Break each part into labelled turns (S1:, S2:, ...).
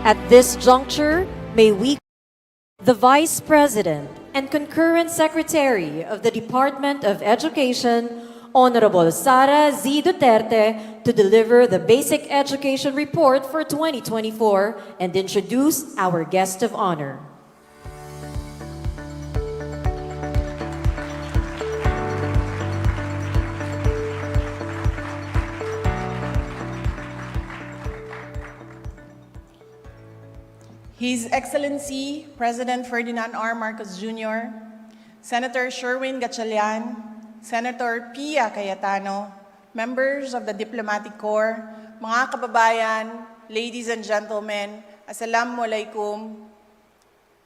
S1: At this juncture, may we the Vice President and Concurrent Secretary of the Department of Education, Honorable Sara Z. Duterte, to deliver the Basic Education Report for 2024 and introduce our guest of honor.
S2: His Excellency President Ferdinand R. Marcos Jr., Senator Sherwin Gatchalian, Senator Pia Cayetano, members of the Diplomatic Corps, mga kababayan, ladies and gentlemen, Assalamualaikum,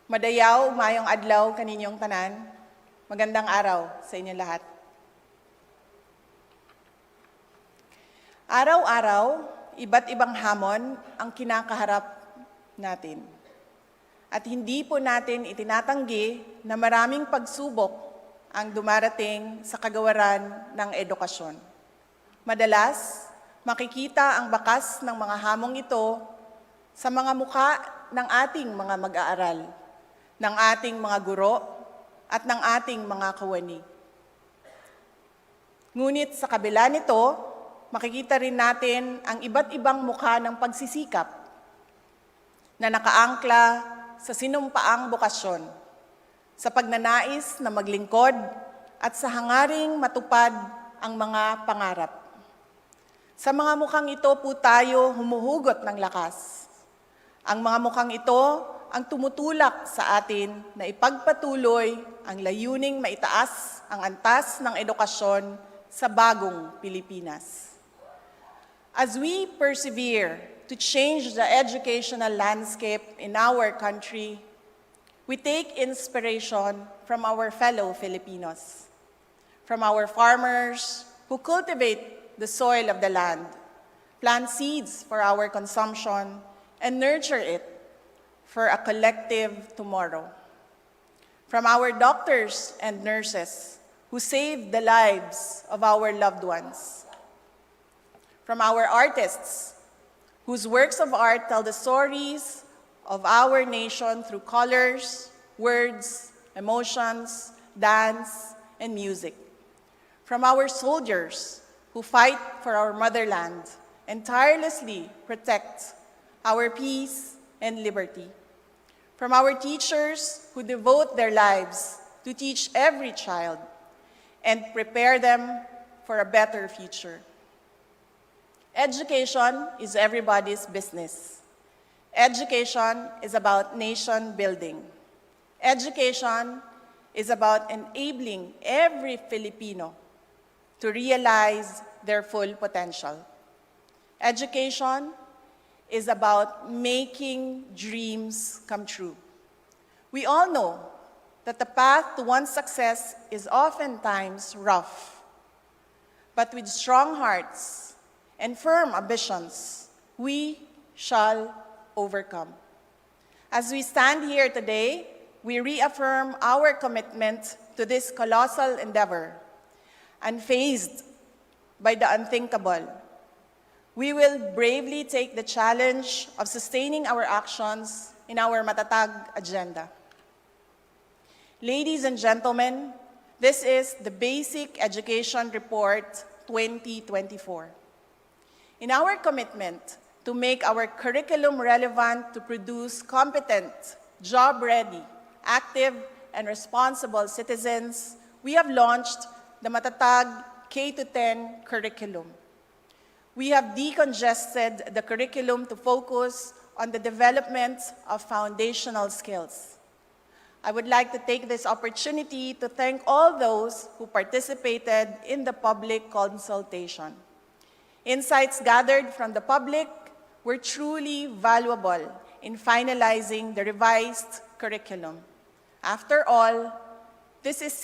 S2: madayaw, mayong adlaw kaninyong tanan, magandang araw sa inyo lahat. Araw-araw, iba't ibang hamon ang kinakaharap natin. At hindi po natin itinatanggi na maraming pagsubok ang dumarating sa kagawaran ng edukasyon. Madalas, makikita ang bakas ng mga hamong ito sa mga mukha ng ating mga mag-aaral, ng ating mga guro, at ng ating mga kawani. Ngunit sa kabila nito, makikita rin natin ang iba't ibang mukha ng pagsisikap na nakaangkla sa sinumpaang bokasyon, sa pagnanais na maglingkod at sa hangaring matupad ang mga pangarap. Sa mga mukhang ito po tayo humuhugot ng lakas. Ang mga mukhang ito ang tumutulak sa atin na ipagpatuloy ang layuning maitaas ang antas ng edukasyon sa bagong Pilipinas. As we persevere to change the educational landscape in our country, we take inspiration from our fellow Filipinos, from our farmers who cultivate the soil of the land, plant seeds for our consumption, and nurture it for a collective tomorrow. From our doctors and nurses who save the lives of our loved ones. From our artists whose works of art tell the stories of our nation through colors, words, emotions, dance, and music. From our soldiers who fight for our motherland and tirelessly protect our peace and liberty. From our teachers who devote their lives to teach every child and prepare them for a better future. Education is everybody's business. Education is about nation building. Education is about enabling every Filipino to realize their full potential. Education is about making dreams come true. We all know that the path to one's success is oftentimes rough, but with strong hearts and firm ambitions, we shall overcome. As we stand here today, we reaffirm our commitment to this colossal endeavor. Unfazed by the unthinkable, we will bravely take the challenge of sustaining our actions in our matatag agenda. Ladies and gentlemen, this is the Basic Education Report 2024. In our commitment to make our curriculum relevant to produce competent, job-ready, active, and responsible citizens, we have launched the Matatag K-10 curriculum. We have decongested the curriculum to focus on the development of foundational skills. I would like to take this opportunity to thank all those who participated in the public consultation. Insights gathered from the public were truly valuable in finalizing the revised curriculum. After all, this is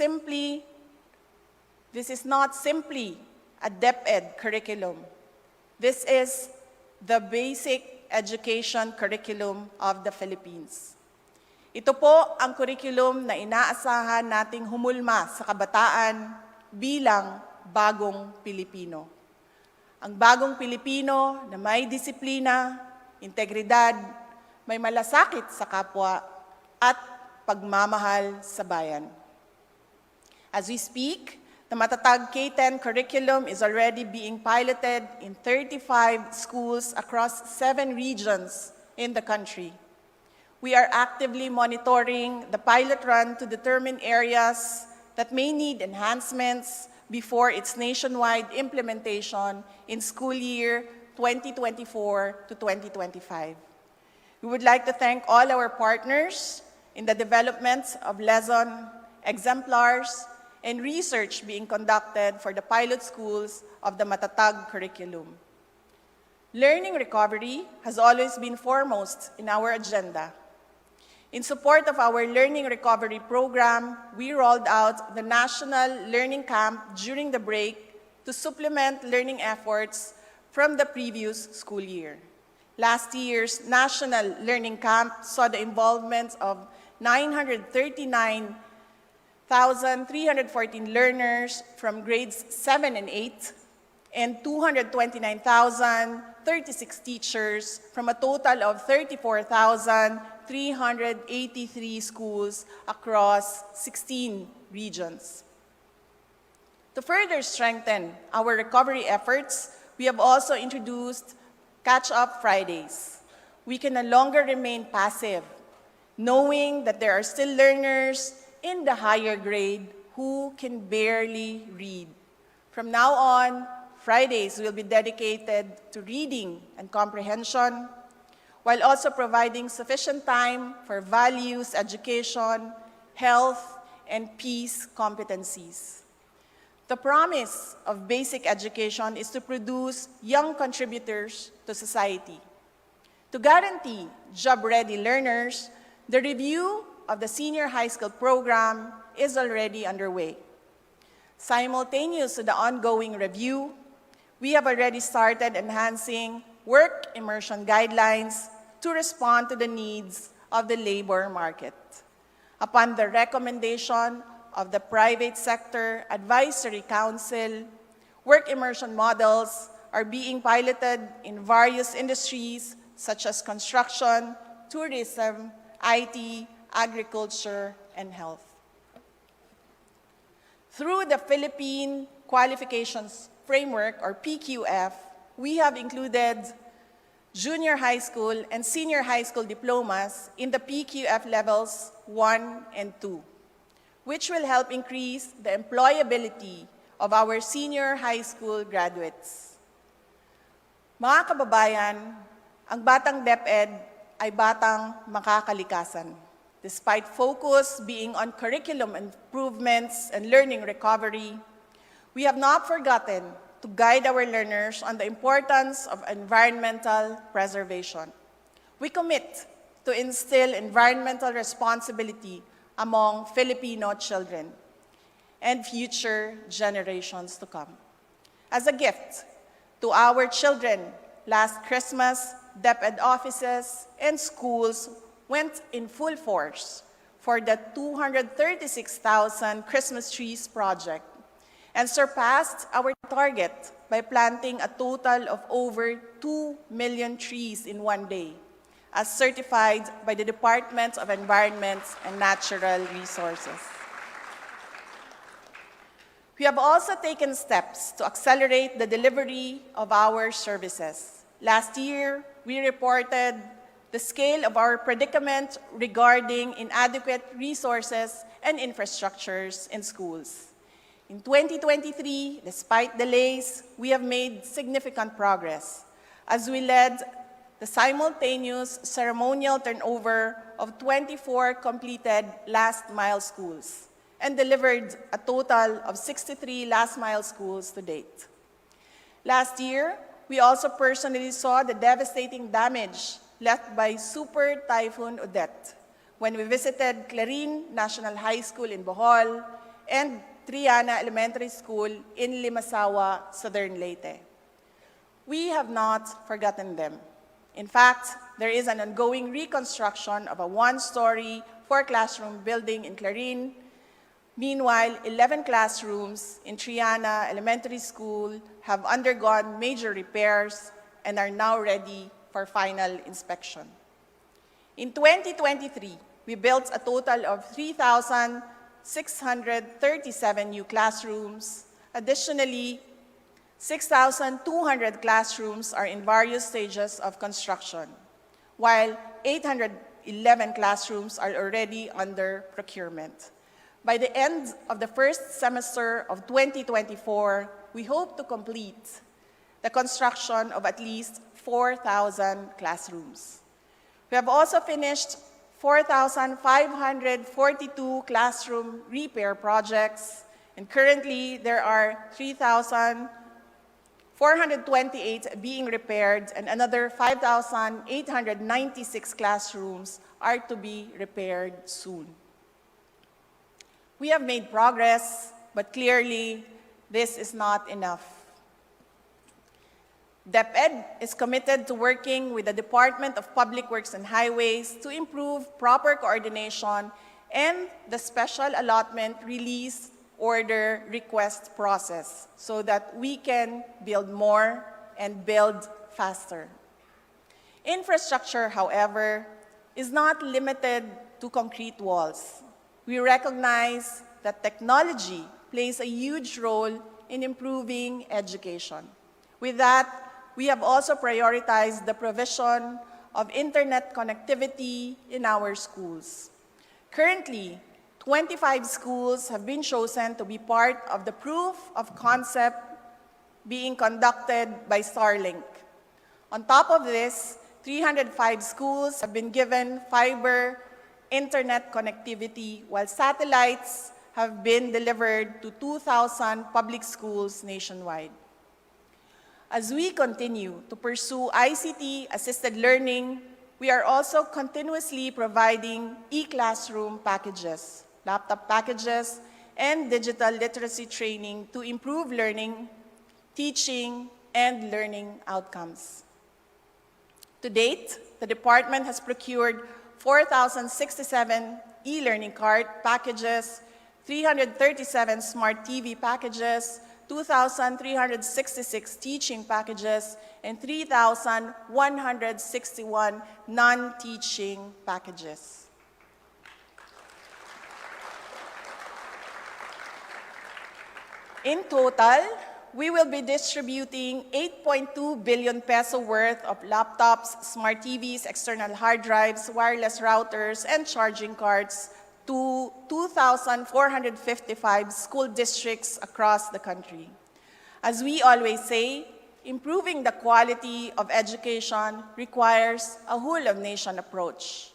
S2: not simply a DepEd curriculum. This is the basic education curriculum of the Philippines. Ito po ang curriculum na inaasahan nating humulma sa kabataan bilang bagong Pilipino. Ang bagong Pilipino na may disiplina, integridad, may malasakit sa kapwa, at pagmamahal sa bayan. As we speak, the Matatag K-10 curriculum is already being piloted in 35 schools across 7 regions in the country. We are actively monitoring the pilot run to determine areas that may need enhancements before its nationwide implementation in school year 2024 to 2025. We would like to thank all our partners in the development of lesson exemplars and research being conducted for the pilot schools of the Matatag curriculum. Learning recovery has always been foremost in our agenda. In support of our learning recovery program, we rolled out the National Learning Camp during the break to supplement learning efforts from the previous school year. Last year's National Learning Camp saw the involvement of 939,314 learners from grades 7 and 8 and 229,036 teachers from a total of 34,383 schools across 16 regions. To further strengthen our recovery efforts, we have also introduced Catch-Up Fridays. We can no longer remain passive, knowing that there are still learners in the higher grade who can barely read. From now on, Fridays will be dedicated to reading and comprehension, while also providing sufficient time for values, education, health, and peace competencies. The promise of basic education is to produce young contributors to society. To guarantee job-ready learners, the review of the senior high school program is already underway. Simultaneous to the ongoing review, we have already started enhancing work immersion guidelines to respond to the needs of the labor market. Upon the recommendation of the Private Sector Advisory Council, work immersion models are being piloted in various industries such as construction, tourism, IT, agriculture, and health. Through the Philippine Qualifications Framework, or PQF, we have included junior high school and senior high school diplomas in the PQF levels 1 and 2, which will help increase the employability of our senior high school graduates. Mga kababayan, ang batang DepEd ay batang makakalikasan. Despite focus being on curriculum improvements and learning recovery, we have not forgotten to guide our learners on the importance of environmental preservation. We commit to instill environmental responsibility among Filipino children and future generations to come. As a gift to our children, last Christmas, DepEd offices and schools went in full force for the 236,000 Christmas trees project and surpassed our target by planting a total of over 2 million trees in one day, as certified by the Department of Environment and Natural Resources. We have also taken steps to accelerate the delivery of our services. Last year, we reported the scale of our predicament regarding inadequate resources and infrastructures in schools. In 2023, despite delays, we have made significant progress as we led the simultaneous ceremonial turnover of 24 completed last-mile schools and delivered a total of 63 last-mile schools to date. Last year, we also personally saw the devastating damage left by Super Typhoon Odette when we visited Clarin National High School in Bohol and Triana Elementary School in Limasawa, Southern Leyte. We have not forgotten them. In fact, there is an ongoing reconstruction of a one-story, four-classroom building in Clarin. Meanwhile, 11 classrooms in Triana Elementary School have undergone major repairs and are now ready for final inspection. In 2023, we built a total of 3,637 new classrooms. Additionally, 6,200 classrooms are in various stages of construction, while 811 classrooms are already under procurement. By the end of the first semester of 2024, we hope to complete the construction of at least 4,000 classrooms. We have also finished 4,542 classroom repair projects, and currently there are 3,428 being repaired, and another 5,896 classrooms are to be repaired soon. We have made progress, but clearly this is not enough. DepEd is committed to working with the Department of Public Works and Highways to improve proper coordination and the special allotment release order request process so that we can build more and build faster. Infrastructure, however, is not limited to concrete walls. We recognize that technology plays a huge role in improving education. With that, we have also prioritized the provision of internet connectivity in our schools. Currently, 25 schools have been chosen to be part of the proof of concept being conducted by Starlink. On top of this, 305 schools have been given fiber internet connectivity, while satellites have been delivered to 2,000 public schools nationwide. As we continue to pursue ICT-assisted learning, we are also continuously providing e-classroom packages, laptop packages, and digital literacy training to improve learning, teaching, and learning outcomes. To date, the department has procured 4,067 e-learning card packages, 337 smart TV packages, 2,366 teaching packages, and 3,161 non-teaching packages. In total, we will be distributing 8.2 billion peso worth of laptops, smart TVs, external hard drives, wireless routers, and charging cards to 2,455 school districts across the country. As we always say, improving the quality of education requires a whole-of-nation approach.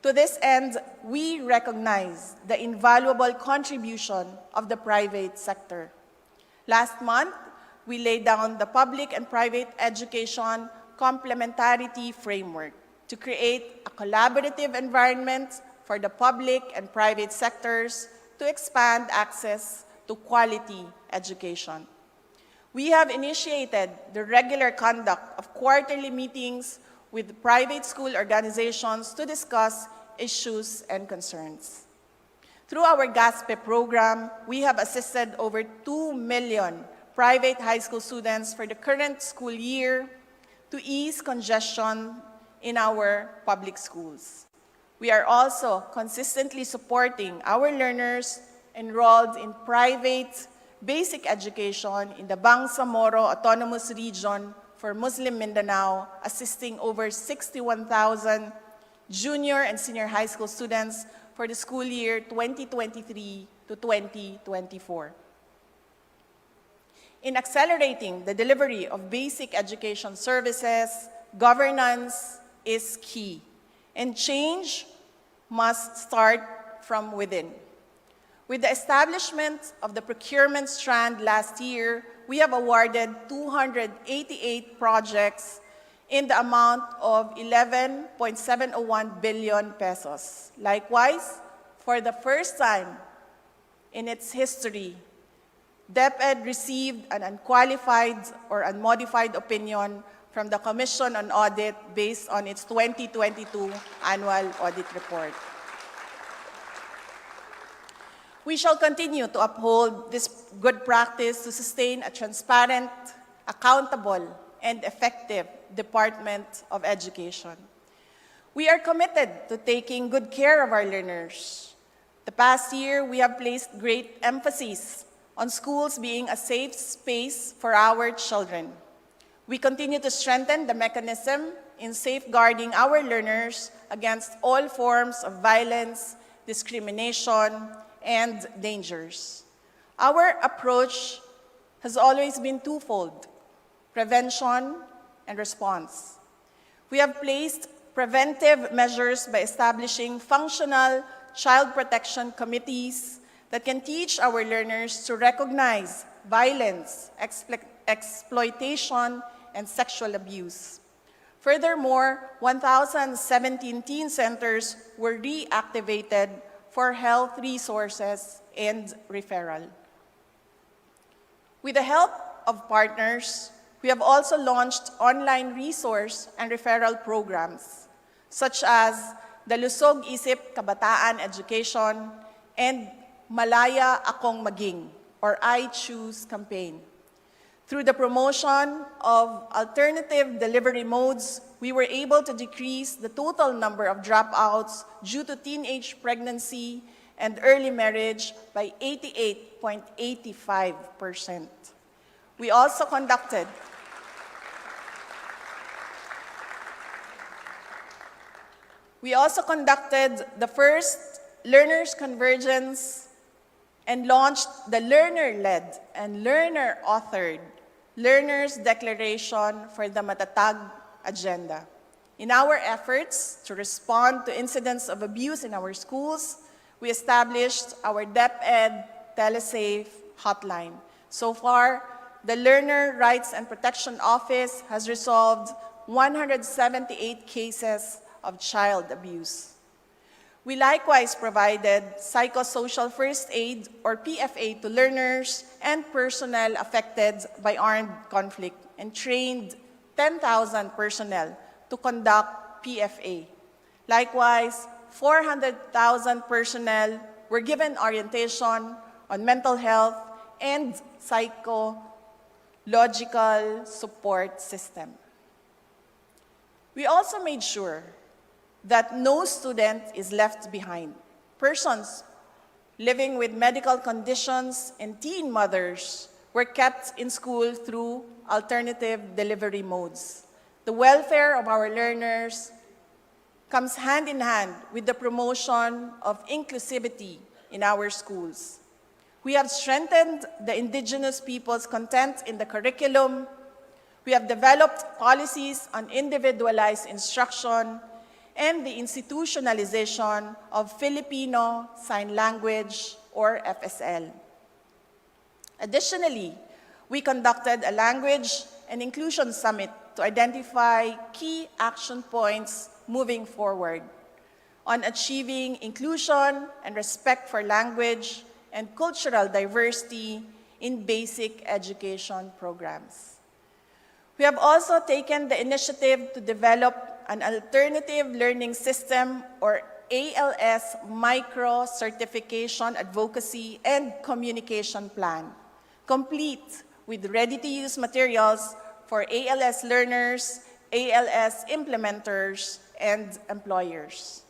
S2: To this end, we recognize the invaluable contribution of the private sector. Last month, we laid down the public and private education complementarity framework to create a collaborative environment for the public and private sectors to expand access to quality education. We have initiated the regular conduct of quarterly meetings with private school organizations to discuss issues and concerns. Through our GASPE program, we have assisted over 2 million private high school students for the current school year to ease congestion in our public schools. We are also consistently supporting our learners enrolled in private basic education in the Bangsamoro Autonomous Region for Muslim Mindanao, assisting over 61,000 junior and senior high school students for the school year 2023 to 2024. In accelerating the delivery of basic education services, governance is key, and change must start from within. With the establishment of the procurement strand last year, we have awarded 288 projects in the amount of 11.701 billion pesos. Likewise, for the first time in its history, DepEd received an unqualified or unmodified opinion from the Commission on Audit based on its 2022 annual audit report. We shall continue to uphold this good practice to sustain a transparent, accountable, and effective Department of Education. We are committed to taking good care of our learners. The past year, we have placed great emphasis on schools being a safe space for our children. We continue to strengthen the mechanism in safeguarding our learners against all forms of violence, discrimination, and dangers. Our approach has always been twofold: prevention and response. We have placed preventive measures by establishing functional child protection committees that can teach our learners to recognize violence, exploitation, and sexual abuse. Furthermore, 1,017 teen centers were reactivated for health resources and referral. With the help of partners, we have also launched online resource and referral programs, such as the Lusog Isip Kabataan Education and Malaya Akong Maging, or I Choose campaign. Through the promotion of alternative delivery modes, we were able to decrease the total number of dropouts due to teenage pregnancy and early marriage by 88.85%. We also conducted the first Learners Convergence and launched the learner-led and learner-authored Learners' Declaration for the Matatag Agenda. In our efforts to respond to incidents of abuse in our schools, we established our DepEd TeleSafe hotline. So far, the Learner Rights and Protection Office has resolved 178 cases of child abuse. We likewise provided psychosocial first aid, or PFA, to learners and personnel affected by armed conflict and trained 10,000 personnel to conduct PFA. Likewise, 400,000 personnel were given orientation on mental health and psychological support system. We also made sure that no student is left behind. Persons living with medical conditions and teen mothers were kept in school through alternative delivery modes. The welfare of our learners comes hand in hand with the promotion of inclusivity in our schools. We have strengthened the indigenous people's content in the curriculum. We have developed policies on individualized instruction and the institutionalization of Filipino Sign Language, or FSL. Additionally, we conducted a language and inclusion summit to identify key action points moving forward on achieving inclusion and respect for language and cultural diversity in basic education programs. We have also taken the initiative to develop an alternative learning system, or ALS, micro-certification advocacy and communication plan, complete with ready-to-use materials for ALS learners, ALS implementers, and employers.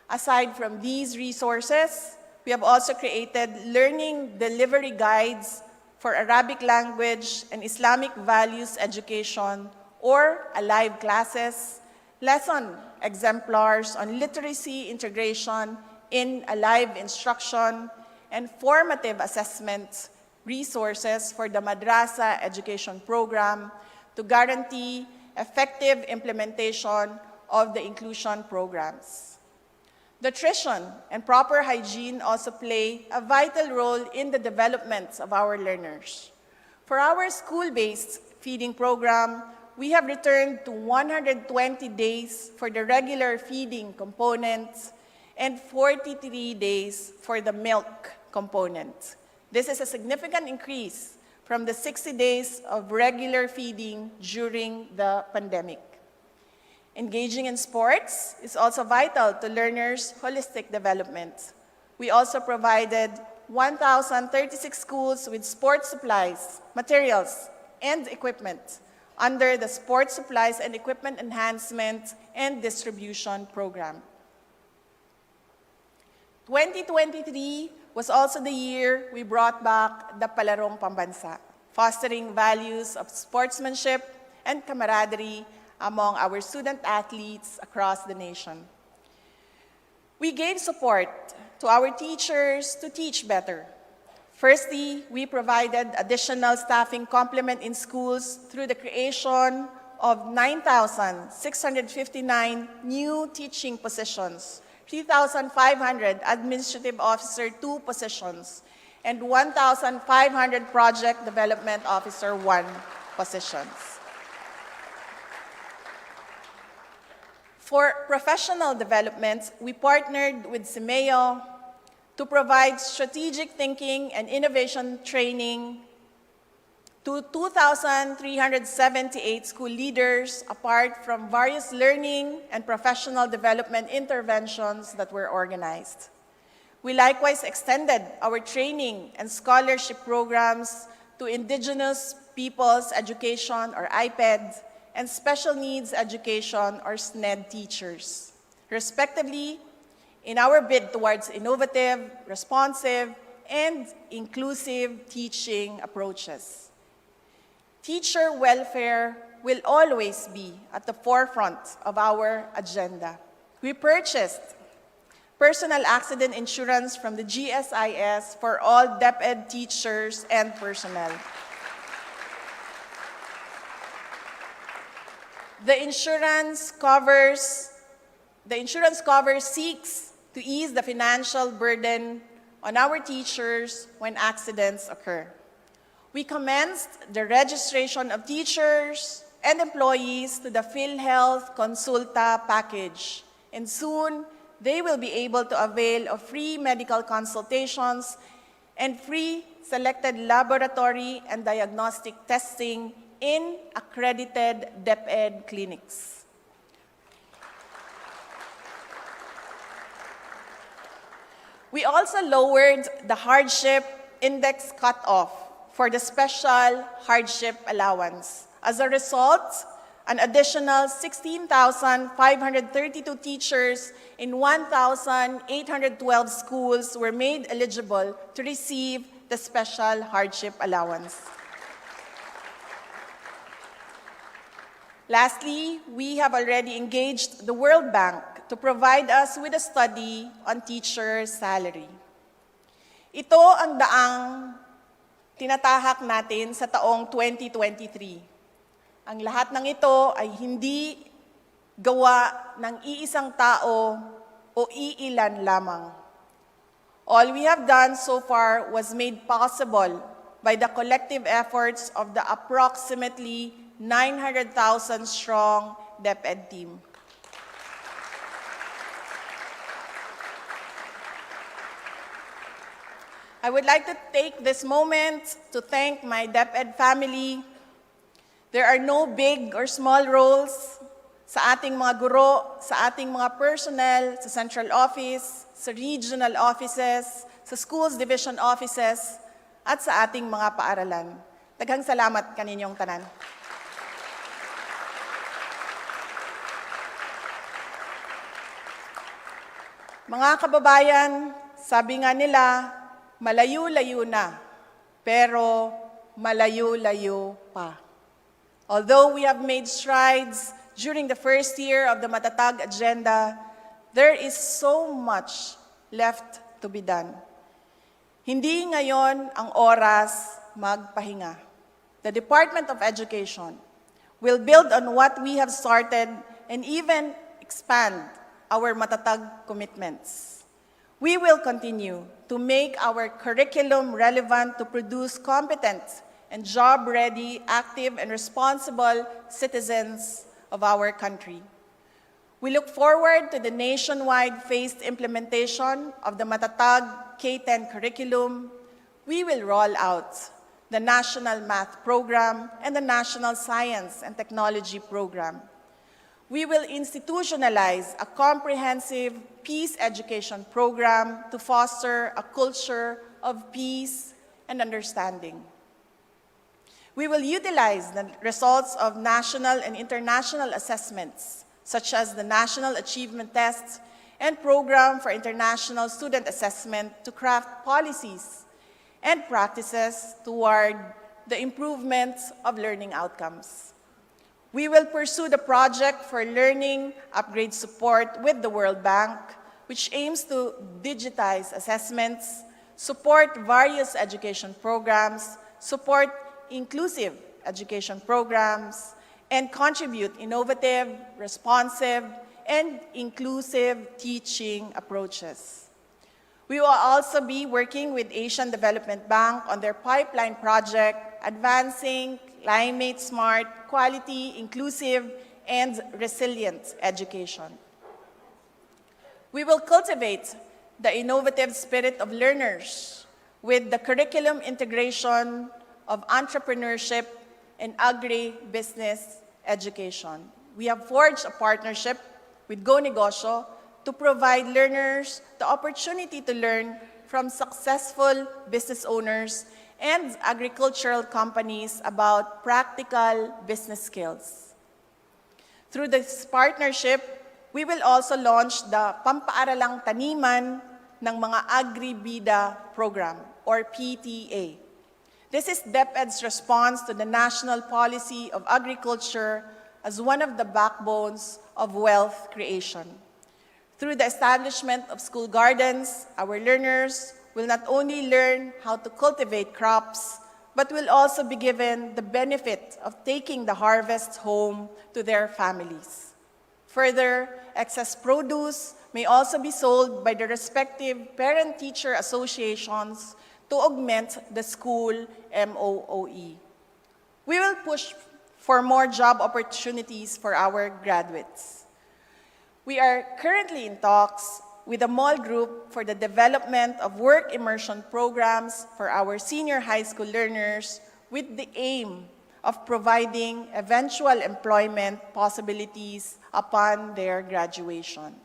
S2: Aside from these resources, we have also created learning delivery guides for Arabic language and Islamic values education, or ALIVE classes, lesson exemplars on literacy integration in ALIVE instruction, and formative assessment resources for the Madrasa education program to guarantee effective implementation of the inclusion programs. Nutrition and proper hygiene also play a vital role in the development of our learners. For our school-based feeding program, we have returned to 120 days for the regular feeding component and 43 days for the milk component. This is a significant increase from the 60 days of regular feeding during the pandemic. Engaging in sports is also vital to learners' holistic development. We also provided 1,036 schools with sports supplies, materials, and equipment, under the Sports Supplies and Equipment Enhancement and Distribution Program. 2023 was also the year we brought back the Palarong Pambansa, fostering values of sportsmanship and camaraderie among our student athletes across the nation. We gave support to our teachers to teach better. Firstly, we provided additional staffing complement in schools through the creation of 9,659 new teaching positions, 3,500 Administrative Officer 2 positions, and 1,500 Project Development Officer 1 positions. For professional development, we partnered with CIMEO to provide strategic thinking and innovation training to 2,378 school leaders apart from various learning and professional development interventions that were organized. We likewise extended our training and scholarship programs to Indigenous Peoples Education or IPED and Special Needs Education or SNED teachers, respectively, in our bid towards innovative, responsive, and inclusive teaching approaches. Teacher welfare will always be at the forefront of our agenda. We purchased personal accident insurance from the GSIS for all DepEd teachers and personnel. The insurance cover seeks to ease the financial burden on our teachers when accidents occur. We commenced the registration of teachers and employees to the PhilHealth Consulta package, and soon they will be able to avail of free medical consultations and free selected laboratory and diagnostic testing in accredited DepEd clinics. We also lowered the hardship index cutoff for the special hardship allowance. As a result, an additional 16,532 teachers in 1,812 schools were made eligible to receive the special hardship allowance. Lastly, we have already engaged the World Bank to provide us with a study on teacher salary. Ito ang daang tinatahak natin sa taong 2023. Ang lahat ng ito ay hindi gawa ng iisang tao o iilan lamang. All we have done so far was made possible by the collective efforts of the approximately 900,000 strong DepEd team. I would like to take this moment to thank my DepEd family. There are no big or small roles sa ating mga guro, sa ating mga personnel, sa central office, sa regional offices, sa schools division offices, at sa ating mga paaralan. Daghang salamat kaninyong tanan. Mga kababayan, sabi nga nila, malayo-layo na, pero malayo-layo pa. Although we have made strides during the first year of the Matatag Agenda, there is so much left to be done. Hindi ngayon ang oras magpahinga. The Department of Education will build on what we have started and even expand our Matatag commitments. We will continue to make our curriculum relevant to produce competent and job-ready, active, and responsible citizens of our country. We look forward to the nationwide phased implementation of the Matatag K-10 curriculum. We will roll out the National Math Program and the National Science and Technology Program. We will institutionalize a comprehensive peace education program to foster a culture of peace and understanding. We will utilize the results of national and international assessments, such as the National Achievement Test and Program for International Student Assessment, to craft policies and practices toward the improvement of learning outcomes. We will pursue the project for learning upgrade support with the World Bank, which aims to digitize assessments, support various education programs, support inclusive education programs, and contribute innovative, responsive, and inclusive teaching approaches. We will also be working with Asian Development Bank on their pipeline project, advancing climate-smart, quality, inclusive, and resilient education. We will cultivate the innovative spirit of learners with the curriculum integration of entrepreneurship and agri-business education. We have forged a partnership with Go Negosyo to provide learners the opportunity to learn from successful business owners and agricultural companies about practical business skills. Through this partnership, we will also launch the Pampaaralang Taniman ng mga Agri-Bida program, or PTA. This is DepEd's response to the national policy of agriculture as one of the backbones of wealth creation. Through the establishment of school gardens, our learners will not only learn how to cultivate crops, but will also be given the benefit of taking the harvest home to their families. Further, excess produce may also be sold by the respective parent-teacher associations to augment the school MOOE. We will push for more job opportunities for our graduates. We are currently in talks with the mall group for the development of work immersion programs for our senior high school learners with the aim of providing eventual employment possibilities upon their graduation.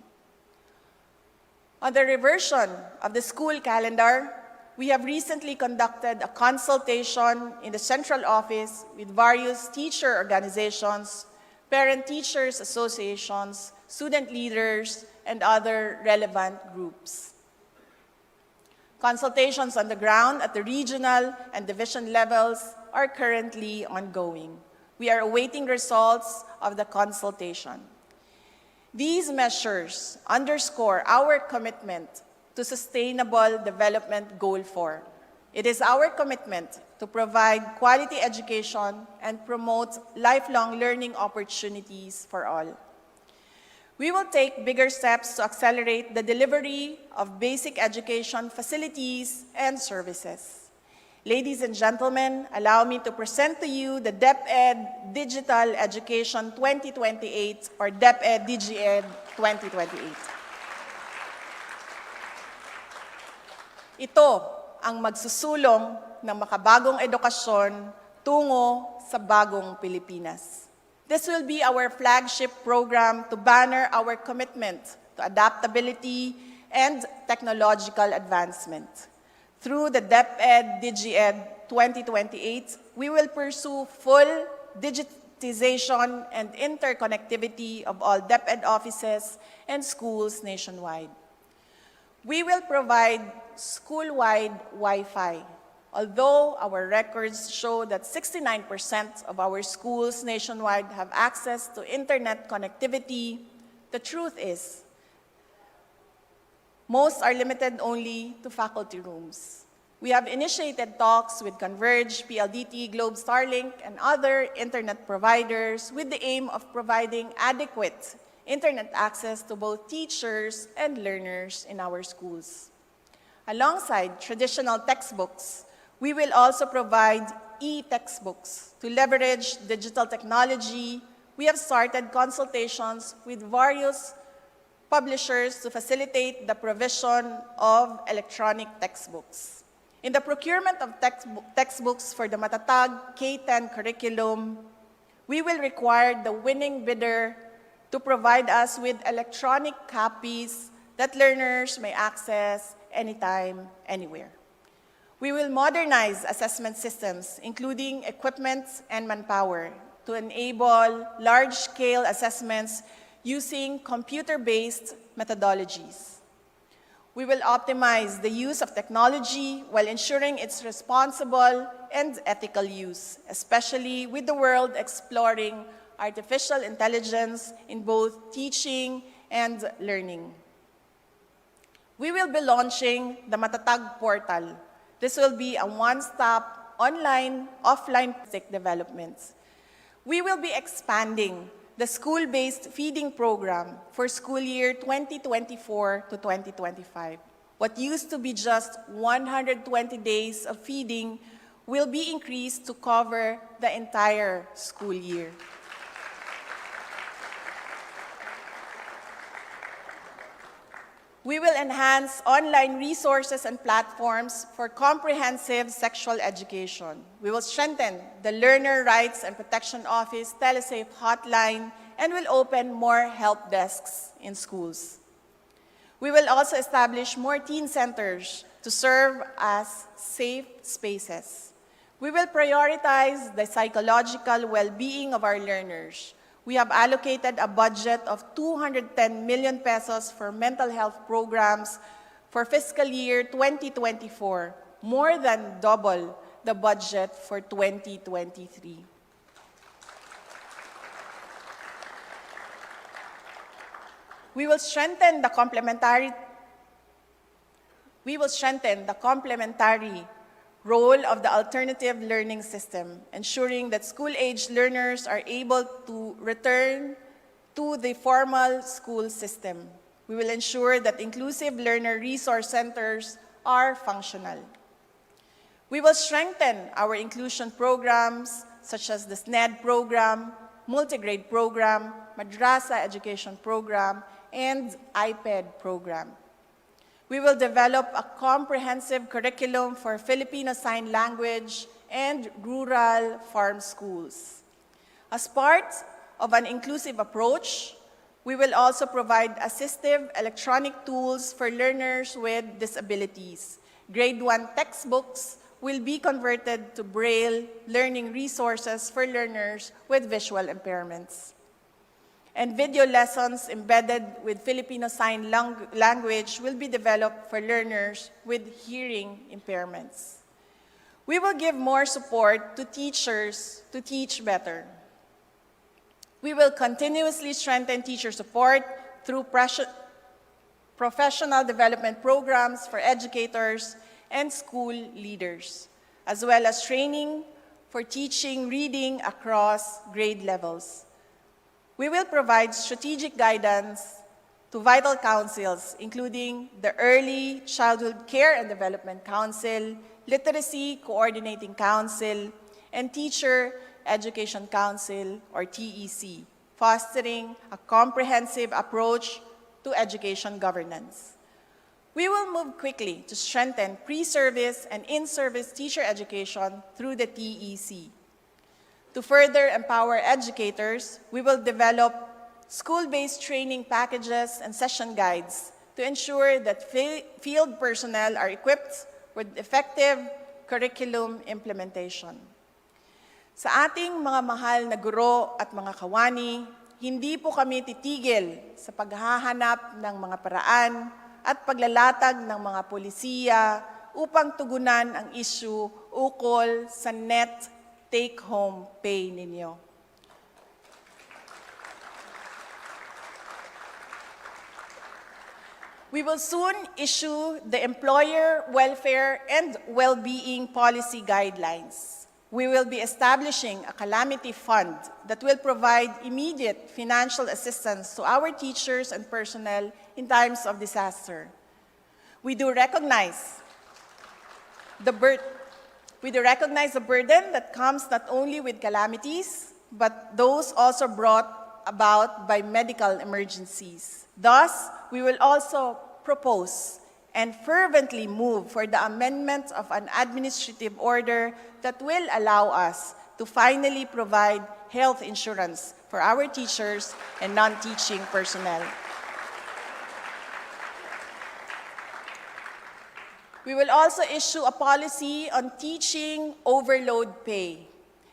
S2: On the reversion of the school calendar, we have recently conducted a consultation in the central office with various teacher organizations, parent-teachers associations, student leaders, and other relevant groups. Consultations on the ground at the regional and division levels are currently ongoing. We are awaiting results of the consultation. These measures underscore our commitment to Sustainable Development Goal 4. It is our commitment to provide quality education and promote lifelong learning opportunities for all. We will take bigger steps to accelerate the delivery of basic education facilities and services. Ladies and gentlemen, allow me to present to you the DepEd Digital Education 2028 or DepEd DGED 2028. Ito ang magsusulong ng makabagong edukasyon tungo sa bagong Pilipinas. This will be our flagship program to banner our commitment to adaptability and technological advancement. Through the DepEd DGED 2028, we will pursue full digitization and interconnectivity of all DepEd offices and schools nationwide. We will provide school-wide Wi-Fi. Although our records show that 69% of our schools nationwide have access to internet connectivity, the truth is, most are limited only to faculty rooms. We have initiated talks with Converge, PLDT, Globe, Starlink, and other internet providers with the aim of providing adequate internet access to both teachers and learners in our schools. Alongside traditional textbooks, we will also provide e-textbooks. To leverage digital technology, we have started consultations with various publishers to facilitate the provision of electronic textbooks. In the procurement of textbooks for the Matatag K-10 curriculum, we will require the winning bidder to provide us with electronic copies that learners may access anytime, anywhere. We will modernize assessment systems, including equipment and manpower, to enable large-scale assessments using computer-based methodologies. We will optimize the use of technology while ensuring its responsible and ethical use, especially with the world exploring artificial intelligence in both teaching and learning. We will be launching the Matatag portal. This will be a one-stop online, offline developments. We will be expanding the school-based feeding program for school year 2024 to 2025. What used to be just 120 days of feeding will be increased to cover the entire school year. We will enhance online resources and platforms for comprehensive sexual education. We will strengthen the Learner Rights and Protection Office Telesafe hotline and will open more help desks in schools. We will also establish more teen centers to serve as safe spaces. We will prioritize the psychological well-being of our learners. We have allocated a budget of 210 million pesos for mental health programs for fiscal year 2024, more than double the budget for 2023. We will strengthen the complementary role of the alternative learning system, ensuring that school-age learners are able to return to the formal school system. We will ensure that inclusive learner resource centers are functional. We will strengthen our inclusion programs, such as the SNED program, multigrade program, madrasa education program, and IPED program. We will develop a comprehensive curriculum for Filipino Sign Language and rural farm schools. As part of an inclusive approach, we will also provide assistive electronic tools for learners with disabilities. Grade 1 textbooks will be converted to Braille learning resources for learners with visual impairments. And video lessons embedded with Filipino Sign Language will be developed for learners with hearing impairments. We will give more support to teachers to teach better. We will continuously strengthen teacher support through professional development programs for educators and school leaders, as well as training for teaching reading across grade levels. We will provide strategic guidance to vital councils, including the Early Childhood Care and Development Council, Literacy Coordinating Council, and Teacher Education Council, or TEC, fostering a comprehensive approach to education governance. We will move quickly to strengthen pre-service and in-service teacher education through the TEC. To further empower educators, we will develop school-based training packages and session guides to ensure that field personnel are equipped with effective curriculum implementation. Sa ating mga mahal na guro at mga kawani, hindi po kami titigil sa paghahanap ng mga paraan at paglalatag ng mga polisiya upang tugunan ang issue ukol sa net take-home pay ninyo. We will soon issue the Employer Welfare and Well-being Policy Guidelines. We will be establishing a calamity fund that will provide immediate financial assistance to our teachers and personnel in times of disaster. We do recognize the burden that comes not only with calamities, but those also brought about by medical emergencies. Thus, we will also propose and fervently move for the amendment of an administrative order that will allow us to finally provide health insurance for our teachers and non-teaching personnel. We will also issue a policy on teaching overload pay.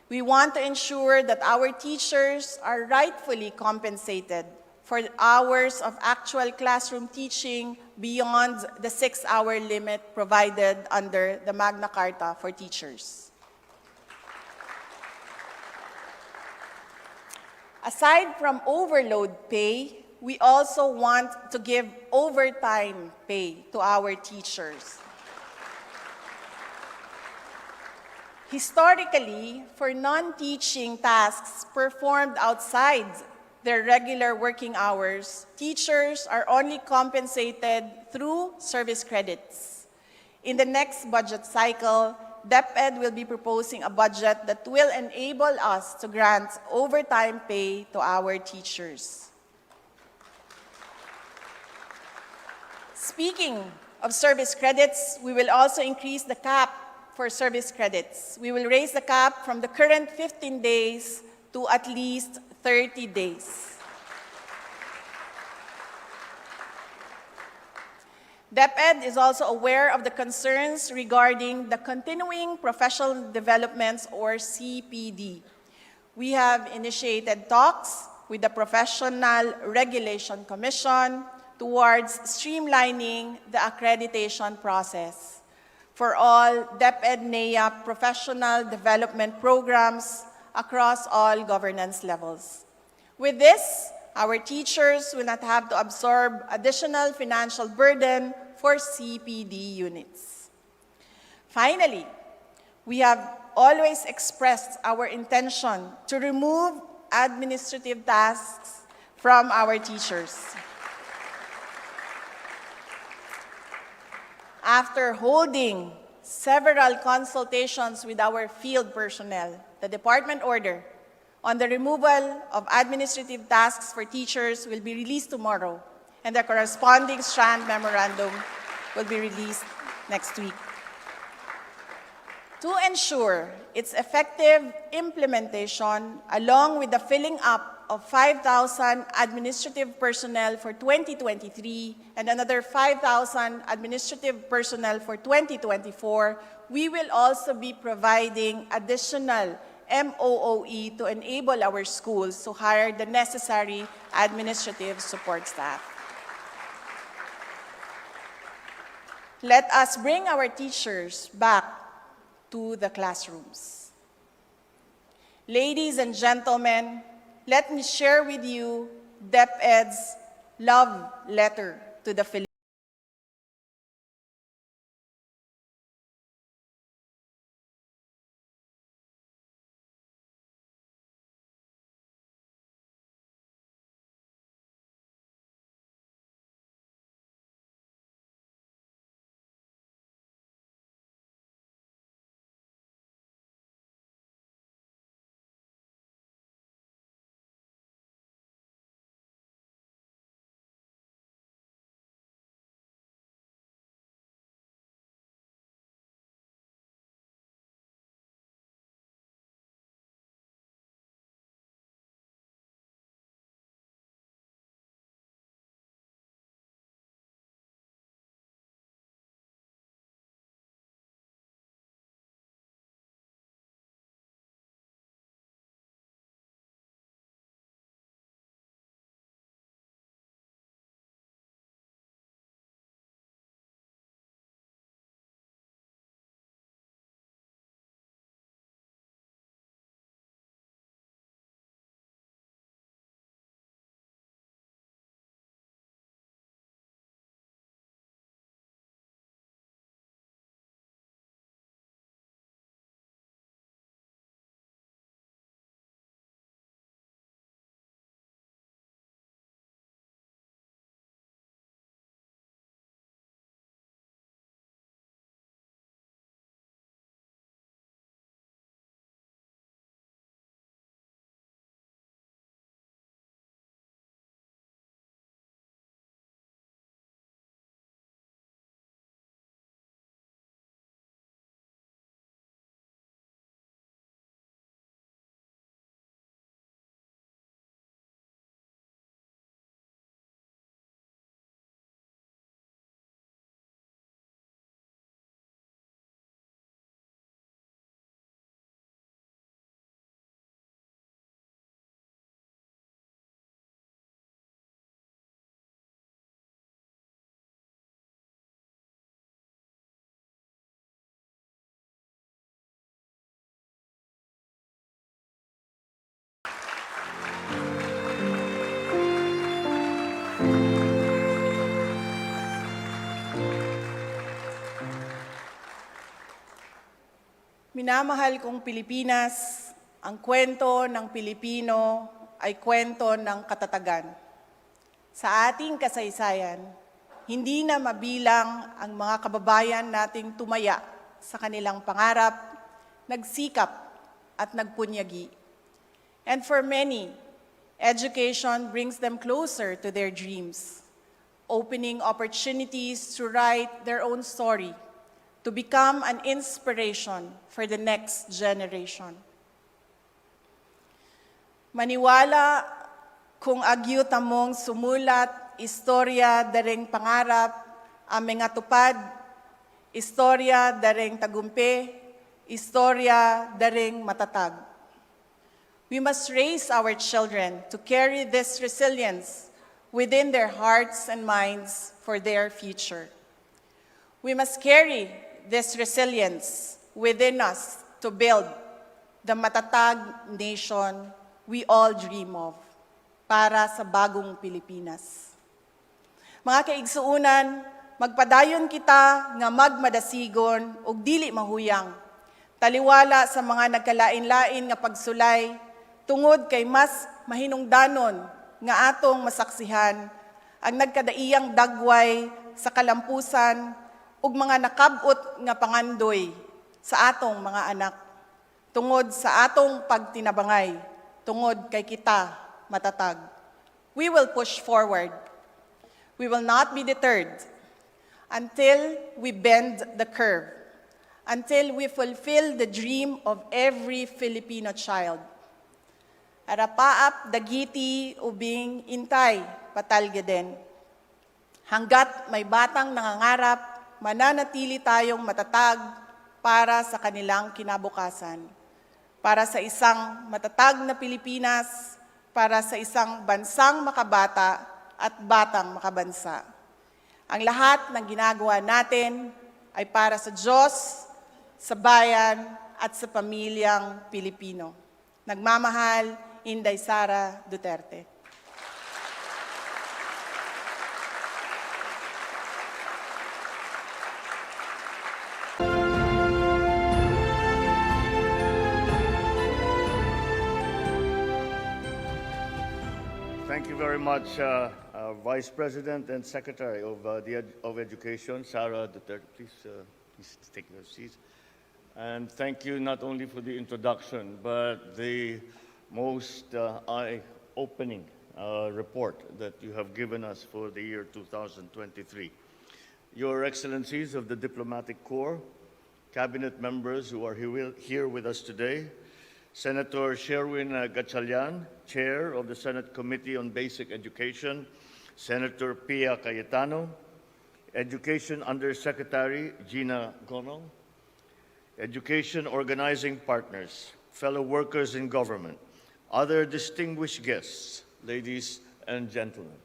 S2: We want to ensure that our teachers are rightfully compensated for hours of actual classroom teaching beyond the 6-hour limit provided under the Magna Carta for teachers. Aside from overload pay, we also want to give overtime pay to our teachers. Historically, for non-teaching tasks performed outside their regular working hours, teachers are only compensated through service credits. In the next budget cycle, DepEd will be proposing a budget that will enable us to grant overtime pay to our teachers. Speaking of service credits, we will also increase the cap for service credits. We will raise the cap from the current 15 days to at least 30 days. DepEd is also aware of the concerns regarding the Continuing Professional Developments, or CPD. We have initiated talks with the Professional Regulation Commission towards streamlining the accreditation process for all DepEd-NEA professional development programs across all governance levels. With this, our teachers will not have to absorb additional financial burden for CPD units. Finally, we have always expressed our intention to remove administrative tasks from our teachers. After holding several consultations with our field personnel, the department order on the removal of administrative tasks for teachers will be released tomorrow, and the corresponding strand memorandum will be released next week. To ensure its effective implementation, along with the filling up of 5,000 administrative personnel for 2023 and another 5,000 administrative personnel for 2024, we will also be providing additional MOOE to enable our schools to hire the necessary administrative support staff. Let us bring our teachers back to the classrooms. Ladies and gentlemen, let me share with you DepEd's love letter to the Philippines. Minamahal kong Pilipinas, ang kwento ng Pilipino ay kwento ng katatagan. Sa ating kasaysayan, hindi na mabilang ang mga kababayan nating tumaya sa kanilang pangarap, nagsikap at nagpunyagi. And for many, education brings them closer to their dreams, opening opportunities to write their own story, to become an inspiration for the next generation. Maniwala kung agyut among sumulat, istorya dareng pangarap, aming atupad, istorya dareng tagumpe, istorya dareng matatag. We must raise our children to carry this resilience within their hearts and minds for their future. We must carry this resilience within us to build the matatag nation we all dream of para sa bagong Pilipinas. Mga kaigsuunan, magpadayon kita nga magmadasigon ug dili mahuyang. Taliwala sa mga nagkalain-lain nga pagsulay tungod kay mas mahinungdanon nga atong masaksihan ang nagkadaiyang dagway sa kalampusan ug mga nakab-ot nga pangandoy sa atong mga anak tungod sa atong pagtinabangay tungod kay kita matatag. We will push forward. We will not be deterred until we bend the curve, until we fulfill the dream of every Filipino child. Arapaap dagiti ubing intay patalgeden. Hanggat may batang nangangarap, mananatili tayong matatag para sa kanilang kinabukasan. Para sa isang matatag na Pilipinas, para sa isang bansang makabata at batang makabansa. Ang lahat ng ginagawa natin ay para sa Diyos, sa bayan at sa pamilyang Pilipino. Nagmamahal, Inday Sara Duterte.
S3: Thank you very much, Vice President and Secretary of Education, Sara Duterte. Please take your seats. And thank you not only for the introduction, but the most eye-opening report that you have given us for the year 2023. Your Excellencies of the Diplomatic Corps, Cabinet members who are here with us today, Senator Sherwin Gatchalian, Chair of the Senate Committee on Basic Education, Senator Pia Cayetano, Education Undersecretary Gina Gonong, Education Organizing Partners, fellow workers in government, other distinguished guests, ladies and gentlemen.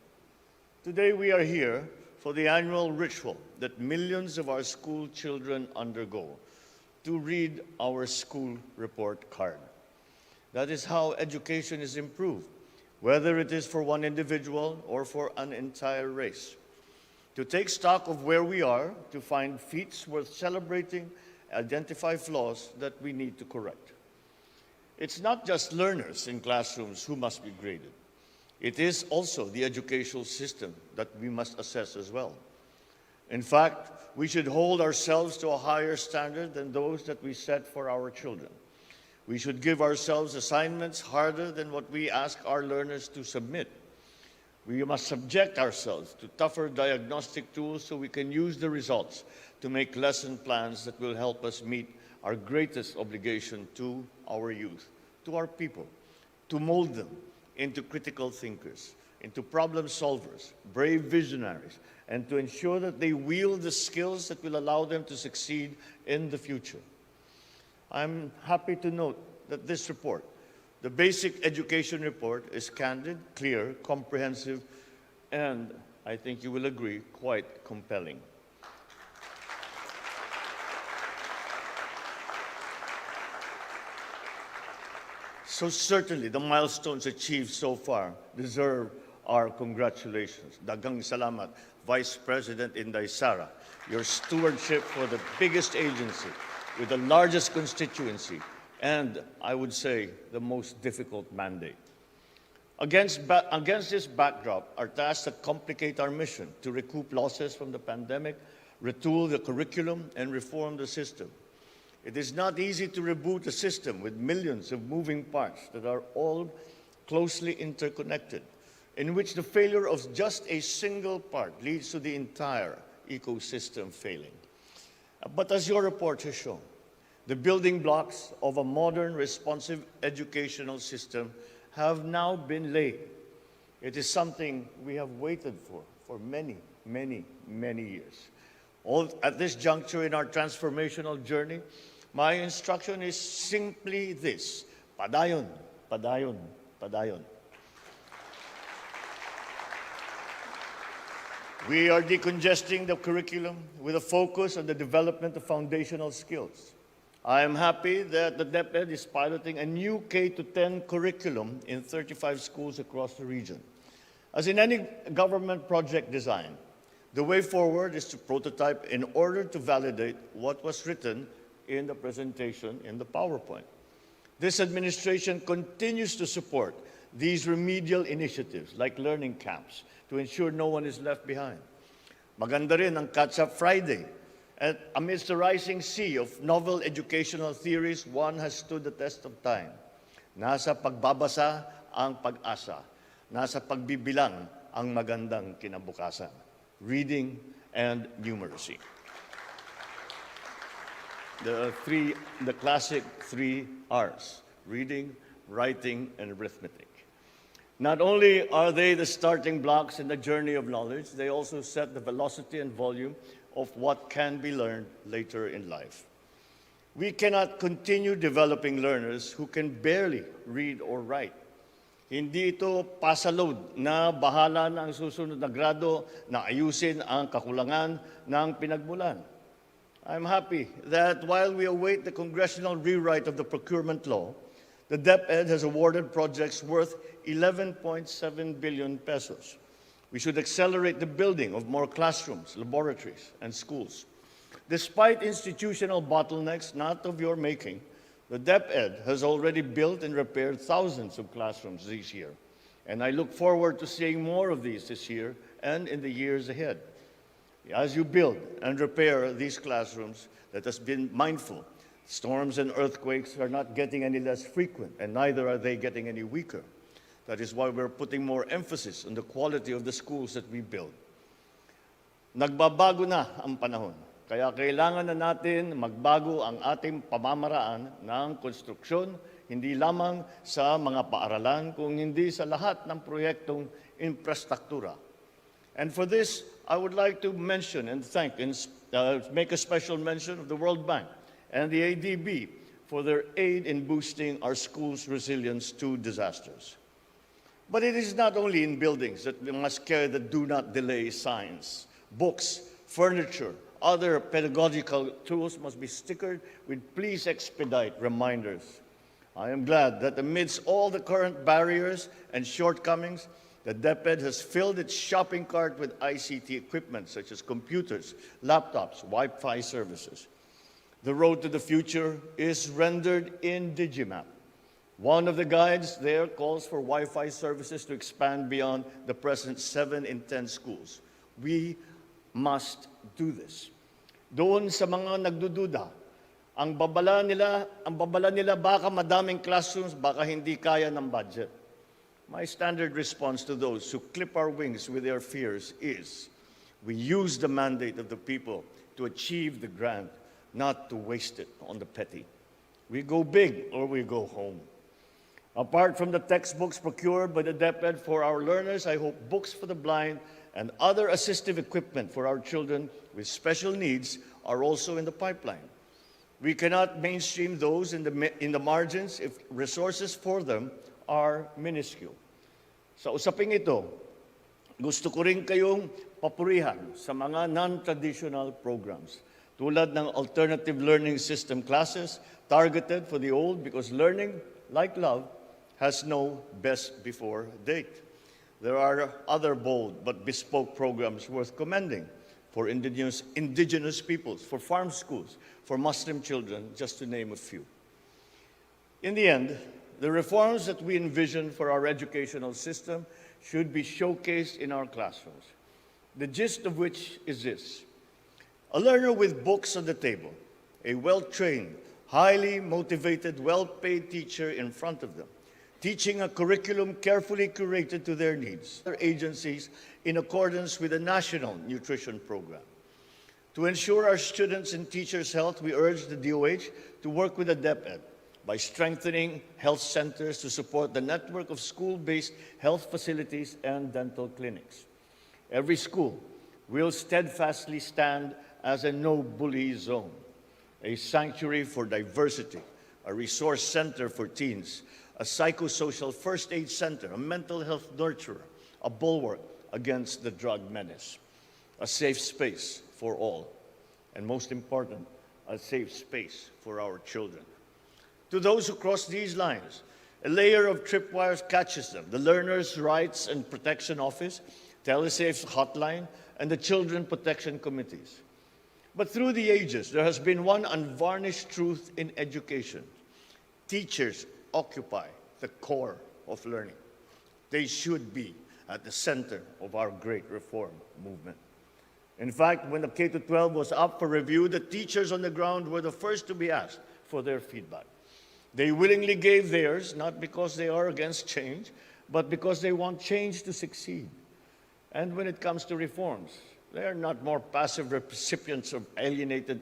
S3: Today we are here for the annual ritual that millions of our school children undergo, to read our school report card. That is how education is improved, whether it is for one individual or for an entire race. To take stock of where we are, to find feats worth celebrating, identify flaws that we need to correct. It's not just learners in classrooms who must be graded. It is also the educational system that we must assess as well. In fact, we should hold ourselves to a higher standard than those that we set for our children. We should give ourselves assignments harder than what we ask our learners to submit. We must subject ourselves to tougher diagnostic tools so we can use the results to make lesson plans that will help us meet our greatest obligation to our youth, to our people, to mold them into critical thinkers, into problem solvers, brave visionaries, and to ensure that they wield the skills that will allow them to succeed in the future. I'm happy to note that this report, the Basic Education Report, is candid, clear, comprehensive, and I think you will agree, quite compelling. So certainly the milestones achieved so far deserve our congratulations. Daghang salamat, Vice President Inday Sara. Your stewardship for the biggest agency with the largest constituency and, I would say, the most difficult mandate. Against this backdrop are tasks that complicate our mission to recoup losses from the pandemic, retool the curriculum, and reform the system. It is not easy to reboot a system with millions of moving parts that are all closely interconnected, in which the failure of just a single part leads to the entire ecosystem failing. But as your report has shown, the building blocks of a modern, responsive educational system have now been laid. It is something we have waited for many, many, many years. At this juncture in our transformational journey, my instruction is simply this: padayon, padayon, padayon. We are decongesting the curriculum with a focus on the development of foundational skills. I am happy that the DepEd is piloting a new K-10 curriculum in 35 schools across the region. As in any government project design, the way forward is to prototype in order to validate what was written in the presentation in the PowerPoint. This administration continues to support these remedial initiatives like learning camps to ensure no one is left behind. Maganda rin ang Catch-up Friday. And amidst the rising sea of novel educational theories, one has stood the test of time. Nasa pagbabasa ang pag-asa. Nasa pagbibilang ang magandang kinabukasan. Reading and numeracy. The classic 3 R's: reading, writing, and arithmetic. Not only are they the starting blocks in the journey of knowledge, they also set the velocity and volume of what can be learned later in life. We cannot continue developing learners who can barely read or write. Hindi ito pasaload na bahala na ang susunod na grado na ayusin ang kakulangan ng pinagmulan. I'm happy that while we await the congressional rewrite of the procurement law, the DepEd has awarded projects worth 11.7 billion pesos. We should accelerate the building of more classrooms, laboratories, and schools. Despite institutional bottlenecks not of your making, the DepEd has already built and repaired thousands of classrooms this year. And I look forward to seeing more of these this year and in the years ahead. As you build and repair these classrooms, let us be mindful. Storms and earthquakes are not getting any less frequent, and neither are they getting any weaker. That is why we're putting more emphasis on the quality of the schools that we build. Nagbabago na ang panahon, kaya kailangan na natin magbago ang ating pamamaraan ng konstruksyon, hindi lamang sa mga paaralan, kung hindi sa lahat ng proyektong infrastruktura. And for this, I would like to mention and thank and make a special mention of the World Bank and the ADB for their aid in boosting our schools' resilience to disasters. But it is not only in buildings that we must carry the do not delay signs. Books, furniture, other pedagogical tools must be stickered with please expedite reminders. I am glad that amidst all the current barriers and shortcomings, the DepEd has filled its shopping cart with ICT equipment such as computers, laptops, Wi-Fi services. The road to the future is rendered in Digimap. One of the guides there calls for Wi-Fi services to expand beyond the present 7 in 10 schools. We must do this. Doon sa mga nagdududa, ang babala nila baka madaming classrooms, baka hindi kaya ng budget. My standard response to those who clip our wings with their fears is, we use the mandate of the people to achieve the grand, not to waste it on the petty. We go big or we go home. Apart from the textbooks procured by the DepEd for our learners, I hope books for the blind and other assistive equipment for our children with special needs are also in the pipeline. We cannot mainstream those in the margins if resources for them are minuscule. Sa usaping ito, gusto ko rin kayong papurihan sa mga non-traditional programs tulad ng alternative learning system classes targeted for the old because learning, like love, has no best before date. There are other bold but bespoke programs worth commending. for indigenous peoples, for farm schools, for Muslim children, just to name a few. In the end, the reforms that we envision for our educational system should be showcased in our classrooms. The gist of which is this: a learner with books on the table, a well-trained, highly motivated, well-paid teacher in front of them, teaching a curriculum carefully curated to their needs, their agencies in accordance with the National Nutrition Program. To ensure our students' and teachers' health, we urge the DOH to work with the DepEd by strengthening health centers to support the network of school-based health facilities and dental clinics. Every school will steadfastly stand as a no-bully zone, a sanctuary for diversity, a resource center for teens, a psychosocial first aid center, a mental health nurturer, a bulwark against the drug menace, a safe space for all, and most important, a safe space for our children. To those who cross these lines, a layer of tripwires catches them: the Learners' Rights and Protection Office, Telesafe's hotline, and the Children Protection Committees. But through the ages, there has been one unvarnished truth in education: teachers occupy the core of learning. They should be at the center of our great reform movement. In fact, when the K-12 was up for review, the teachers on the ground were the first to be asked for their feedback. They willingly gave theirs, not because they are against change, but because they want change to succeed. And when it comes to reforms, they are not more passive recipients of alienated.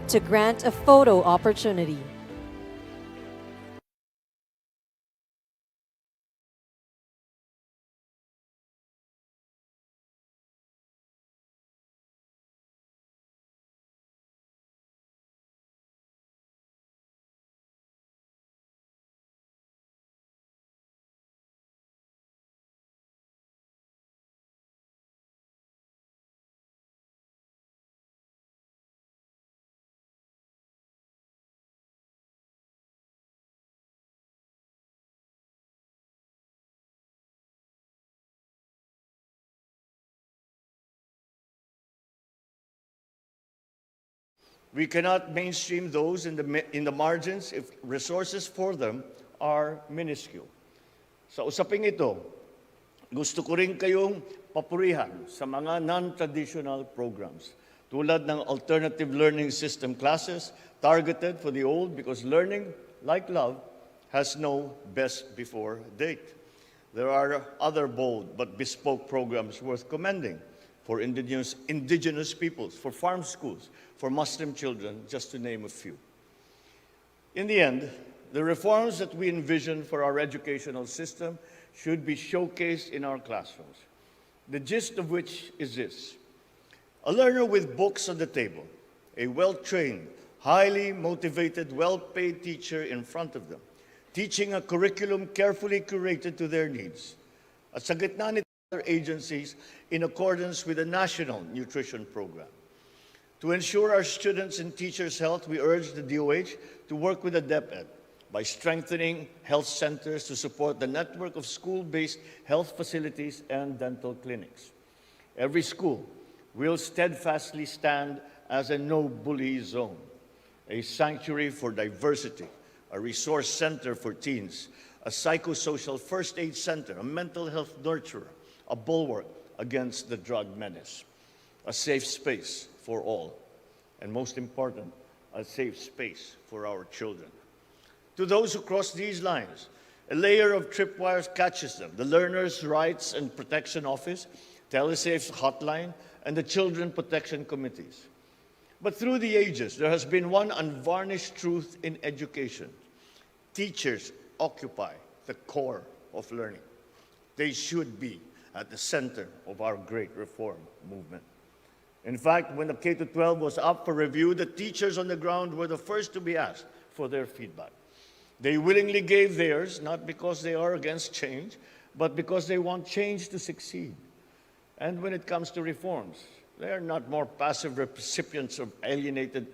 S1: To grant a photo opportunity.
S3: We cannot mainstream those in the margins if resources for them are minuscule. Sa usaping ito, gusto ko rin kayong papurihan sa mga non-traditional programs tulad ng alternative learning system classes targeted for the old, because learning, like love, has no best before date. There are other bold but bespoke programs worth commending for indigenous peoples, for farm schools, for Muslim children, just to name a few. In the end, the reforms that we envision for our educational system should be showcased in our classrooms. The gist of which is this: a learner with books on the table, a well-trained, highly motivated, well-paid teacher in front of them, teaching a curriculum carefully curated to their needs, at sa gitna nito other agencies in accordance with the National Nutrition Program. To ensure our students' and teachers' health, we urge the DOH to work with the DepEd by strengthening health centers to support the network of school-based health facilities and dental clinics. Every school will steadfastly stand as a no-bully zone, a sanctuary for diversity, a resource center for teens, a psychosocial first aid center, a mental health nurturer, a bulwark against the drug menace, a safe space for all, and most important, a safe space for our children. To those who cross these lines, a layer of tripwires catches them: the Learners' Rights and Protection Office, Telesafe's hotline, and the Children Protection Committees. But through the ages, there has been one unvarnished truth in education. Teachers occupy the core of learning. They should be at the center of our great reform movement. In fact, when the K-12 was up for review, the teachers on the ground were the first to be asked for their feedback. They willingly gave theirs, not because they are against change, but because they want change to succeed. And when it comes to reforms, they are not more passive recipients of alienated